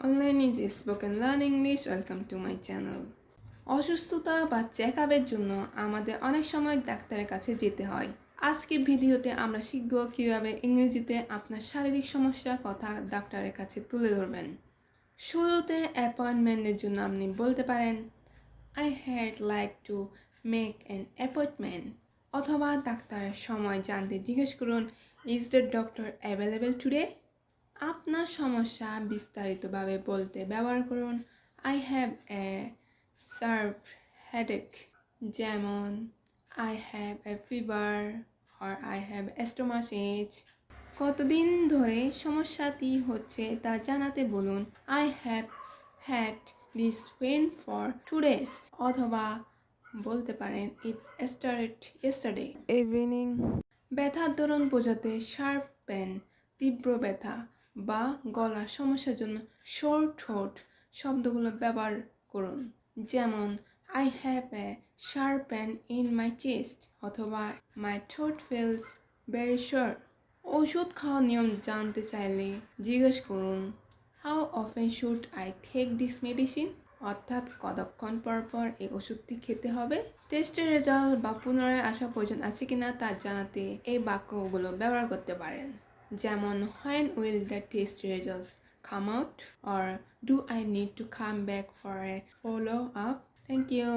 Online is spoken learn English. Welcome to my channel. অসুস্থতা বা check আপের জন্য আমাদের অনেক সময় ডাক্তারের কাছে যেতে হয়। আজকে ভিডিওতে আমরা শিখব কিভাবে ইংরেজিতে আপনার শারীরিক সমস্যার কথা ডাক্তারের কাছে তুলে ধরবেন। শুরুতে অ্যাপয়েন্টমেন্টের জন্য আপনি বলতে পারেন I had like to make an appointment অথবা ডাক্তারের সময় জানতে জিজ্ঞেস করুন Is the doctor available today? আপনার সমস্যা বিস্তারিতভাবে বলতে ব্যবহার করুন I have a sharp headache যেমন I have a fever or I have stomachache কতদিন ধরে সমস্যাটি হচ্ছে তা জানাতে বলুন I have had this pain for 2 days অথবা বলতে পারেন It started yesterday evening ব্যথার ধরন বোঝাতে শার্প পেন তীব্র ব্যথা বা গলার সমস্যার জন্য শোর থ্রোট শব্দগুলো ব্যবহার করুন যেমন I have a sharp pain in my chest অথবা My throat feels very sore ওষুধ খাওয়ার নিয়ম জানতে চাইলে জিজ্ঞেস করুন How often should I take this medicine? অর্থাৎ কতক্ষণ পর পর এই ওষুধটি খেতে হবে টেস্টের রেজাল্ট বা পুনরায় আসা প্রয়োজন আছে কিনা তা জানাতে এই বাক্যগুলো ব্যবহার করতে পারেন যেমন When will the test results come out? Or do I need to come back for a follow-up? Thank you.